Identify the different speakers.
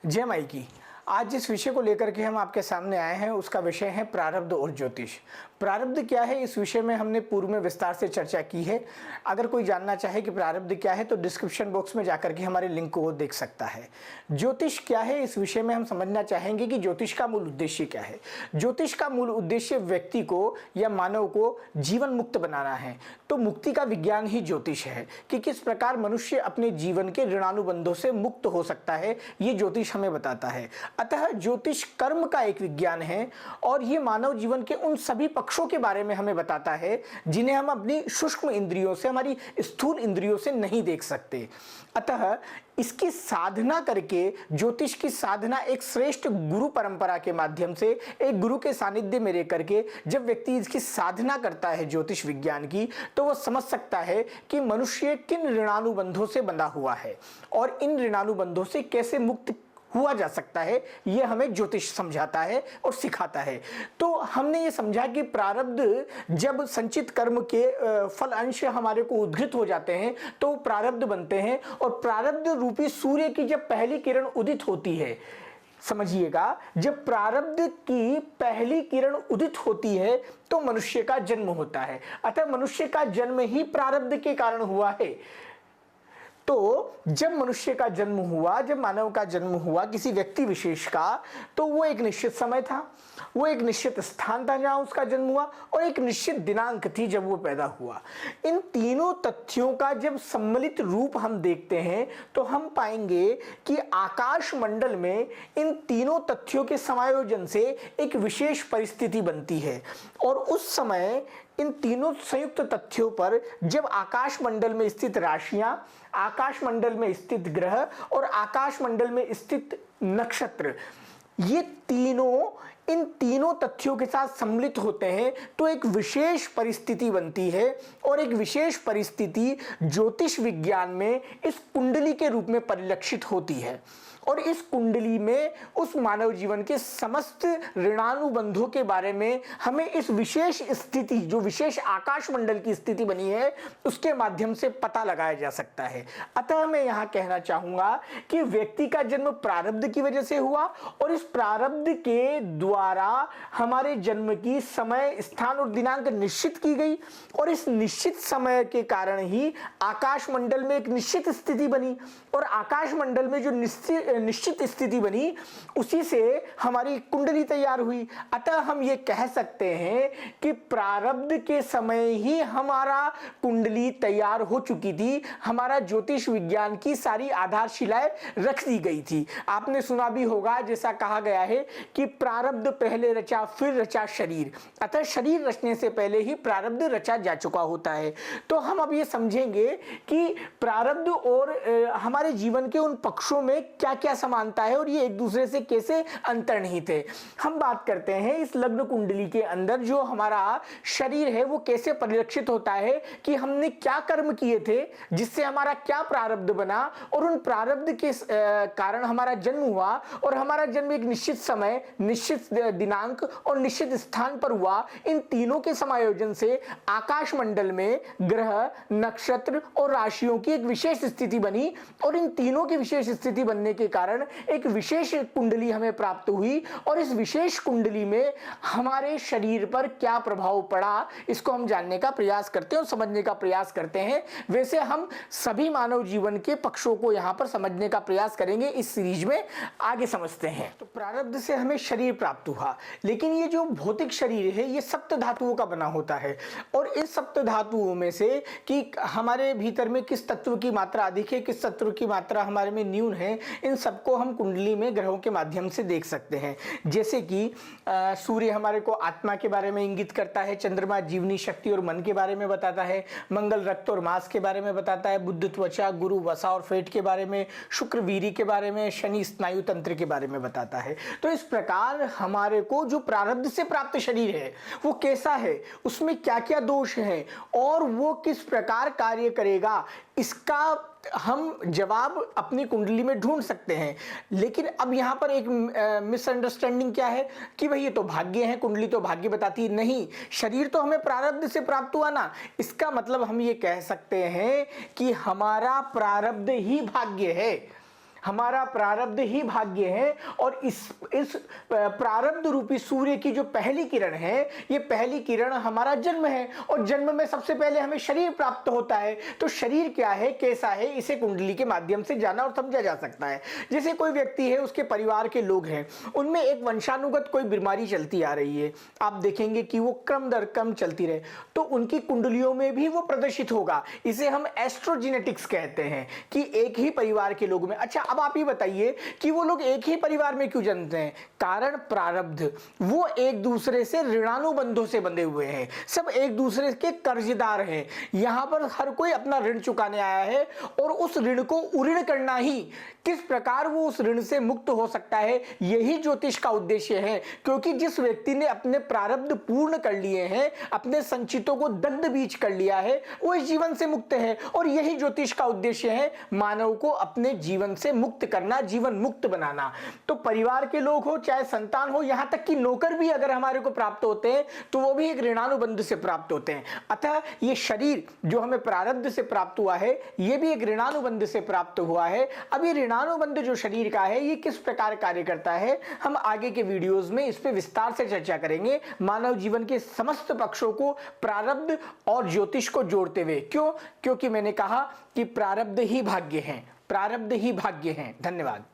Speaker 1: जय माई की। आज जिस विषय को लेकर के हम आपके सामने आए हैं उसका विषय है प्रारब्ध और ज्योतिष। प्रारब्ध क्या है, इस विषय में हमने पूर्व में विस्तार से चर्चा की है। अगर कोई जानना चाहे कि प्रारब्ध क्या है तो डिस्क्रिप्शन बॉक्स में जाकर के हमारे लिंक को वो देख सकता है। ज्योतिष क्या है, इस विषय में हम समझना चाहेंगे कि ज्योतिष का मूल उद्देश्य क्या है। ज्योतिष का मूल उद्देश्य व्यक्ति को या मानव को जीवन मुक्त बनाना है। तो मुक्ति का विज्ञान ही ज्योतिष है कि किस प्रकार मनुष्य अपने जीवन के ऋणानुबंधों से मुक्त हो सकता है, ये ज्योतिष हमें बताता है। अतः ज्योतिष कर्म का एक विज्ञान है और ये मानव जीवन के उन सभी पक्षों के बारे में हमें बताता है जिन्हें हम अपनी सूक्ष्म इंद्रियों से, हमारी स्थूल इंद्रियों से नहीं देख सकते। अतः इसकी साधना करके, ज्योतिष की साधना एक श्रेष्ठ गुरु परंपरा के माध्यम से, एक गुरु के सानिध्य में रह करके जब व्यक्ति इसकी साधना करता है ज्योतिष विज्ञान की, तो वह समझ सकता है कि मनुष्य किन ऋणानुबंधों से बंधा हुआ है और इन ऋणानुबंधों से कैसे मुक्त हुआ जा सकता है। यह हमें ज्योतिष समझाता है और सिखाता है। तो हमने ये समझा कि प्रारब्ध, जब संचित कर्म के फल अंश हमारे को उद्घृत हो जाते हैं तो प्रारब्ध बनते हैं और प्रारब्ध रूपी सूर्य की जब पहली किरण उदित होती है, समझिएगा, जब प्रारब्ध की पहली किरण उदित होती है तो मनुष्य का जन्म होता है। अतः मनुष्य का जन्म ही प्रारब्ध के कारण हुआ है। तो जब मनुष्य का जन्म हुआ, जब मानव का जन्म हुआ किसी व्यक्ति विशेष का, तो वो एक निश्चित समय था, वो एक निश्चित स्थान था जहां उसका जन्म हुआ और एक निश्चित दिनांक थी जब वो पैदा हुआ। इन तीनों तथ्यों का जब सम्मिलित रूप हम देखते हैं तो हम पाएंगे कि आकाश मंडल में इन तीनों तथ्यों के समायोजन से एक विशेष परिस्थिति बनती है और उस समय इन तीनों संयुक्त तथ्यों पर जब आकाश मंडल में स्थित राशियां, आकाश मंडल में स्थित ग्रह और आकाश मंडल में स्थित नक्षत्र, ये तीनों इन तीनों तथ्यों के साथ सम्मिलित होते हैं तो एक विशेष परिस्थिति बनती है और एक विशेष परिस्थिति ज्योतिष विज्ञान में इस कुंडली के रूप में परिलक्षित होती है। और इस कुंडली में उस मानव जीवन के समस्त ऋणानुबंधों के बारे में हमें इस विशेष स्थिति, जो विशेष आकाश मंडल की स्थिति बनी है, उसके माध्यम से पता लगाया जा सकता है। अतः मैं यहाँ कहना चाहूंगा कि व्यक्ति का जन्म प्रारब्ध की वजह से हुआ और इस प्रारब्ध के द्वारा हमारे जन्म की समय, स्थान और दिनांक निश्चित की गई और इस निश्चित समय के कारण ही आकाश मंडल में एक निश्चित स्थिति बनी और आकाश मंडल में जो निश्चित स्थिति बनी उसी से हमारी कुंडली तैयार हुई। अतः हम ये कह सकते हैं कि प्रारब्ध के समय ही हमारा कुंडली तैयार हो चुकी थी, हमारा ज्योतिष विज्ञान की सारी आधारशिलाएं रख दी गई थी। आपने सुना भी होगा, जैसा कहा गया है कि प्रारब्ध पहले रचा फिर रचा शरीर, अतः शरीर रचने से पहले ही प्रारब्ध रचा जा चुका होता है। तो हम अब ये समझेंगे कि प्रारब्ध और हमारे जीवन के उन पक्षों में क्या क्या समानता है और ये एक दूसरे से कैसे अंतर्निहित है। हम बात करते हैं इस लग्न कुंडली के अंदर जो हमारा शरीर है वो कैसे परिलक्षित होता है कि हमने क्या कर्म किए थे जिससे हमारा क्या प्रारब्ध बना और उन प्रारब्ध के कारण हमारा जन्म हुआ और हमारा जन्म एक निश्चित समय, निश्चित दिनांक और निश्चित स्थान पर हुआ। इन तीनों के समायोजन से आकाश मंडल में ग्रह, नक्षत्र और राशियों की एक विशेष स्थिति बनी और इन तीनों की विशेष स्थिति बनने के कारण एक विशेष कुंडली हमें प्राप्त हुई और इस विशेष कुंडली में हमारे शरीर पर क्या प्रभाव पड़ा, इसको हम जानने का प्रयास करते हैं और समझने का प्रयास करते हैं। वैसे हम सभी मानव जीवन के पक्षों को यहां पर समझने का प्रयास करेंगे, इस सीरीज में आगे समझते हैं। तो प्रारब्ध से हमें शरीर प्राप्त हुआ, लेकिन ये जो भौतिक शरीर है ये सप्त धातुओं का बना होता है और इस सप्त धातुओं में से कि हमारे भीतर में किस तत्व की मात्रा अधिक है, किस तत्व की मात्रा हमारे में न्यून है, इन सबको हम कुंडली में ग्रहों के माध्यम से देख सकते हैं। जैसे कि सूर्य हमारे को आत्मा के बारे में इंगित करता है, चंद्रमा जीवनी शक्ति और मन के बारे में बताता है, मंगल रक्त और मांस के बारे में बताता है, बुध त्वचा, गुरु वसा और फेट के बारे में, शुक्र वीर्य के बारे में, शनि स्नायु तंत्र के बारे में बताता है। तो इस प्रकार हमारे को जो प्रारब्ध से प्राप्त शरीर है वो कैसा है, उसमें क्या क्या दोष हैं और वो किस प्रकार कार्य करेगा, इसका हम जवाब अपनी कुंडली में ढूंढ सकते हैं। लेकिन अब यहां पर एक मिसअंडरस्टैंडिंग क्या है कि भाई ये तो भाग्य है, कुंडली तो भाग्य बताती है। नहीं, शरीर तो हमें प्रारब्ध से प्राप्त हुआ ना, इसका मतलब हम ये कह सकते हैं कि हमारा प्रारब्ध ही भाग्य है। हमारा प्रारब्ध ही भाग्य है। और इस प्रारब्ध रूपी सूर्य की जो पहली किरण है, ये पहली किरण हमारा जन्म है, और जन्म में सबसे पहले हमें शरीर प्राप्त होता है। तो शरीर क्या है, कैसा है, इसे कुंडली के माध्यम से जाना और समझा जा सकता है। जैसे कोई व्यक्ति है, उसके परिवार के लोग हैं, उनमें एक वंशानुगत कोई बीमारी चलती आ रही है, आप देखेंगे कि वो क्रम दर क्रम चलती रहे, तो उनकी कुंडलियों में भी वो प्रदर्शित होगा। इसे हम एस्ट्रोजेनेटिक्स कहते हैं कि एक ही परिवार के लोगों में। अच्छा, अब आप ये बताइए कि वो लोग एक ही परिवार में क्यों जन्मते हैं? कारण प्रारब्ध, वो एक दूसरे से ऋणानुबंधों से बंधे हुए हैं, सब एक दूसरे के कर्जदार हैं। यहां पर हर कोई अपना ऋण चुकाने आया है, और उस ऋण को उऋण करना ही, किस प्रकार वो उस ऋण से मुक्त हो सकता है, यही ज्योतिष का उद्देश्य है। क्योंकि जिस व्यक्ति ने अपने प्रारब्ध पूर्ण कर लिए हैं, अपने संचितों को दग्ध बीज कर लिया है, वो इस जीवन से मुक्त है। और यही ज्योतिष का उद्देश्य है, मानव को अपने जीवन से मुक्त करना, जीवन मुक्त बनाना। तो परिवार के लोग हो, चाहे संतान हो, यहां तक कि नौकर भी अगर हमारे को प्राप्त होते हैं तो वो भी एक ऋणानुबंध से प्राप्त होते हैं। अतः ये शरीर जो हमें प्रारब्ध से प्राप्त हुआ है, ये भी एक ऋणानुबंध से प्राप्त हुआ है। अब ये ऋणानुबंध जो शरीर का है, ये किस प्रकार कार्य करता है, हम आगे के वीडियोस में इस पे विस्तार से चर्चा करेंगे, मानव जीवन के समस्त पक्षों को प्रारब्ध और ज्योतिष को जोड़ते हुए। क्यों? क्योंकि मैंने कहा कि प्रारब्ध ही भाग्य है, प्रारब्ध ही भाग्य है। धन्यवाद।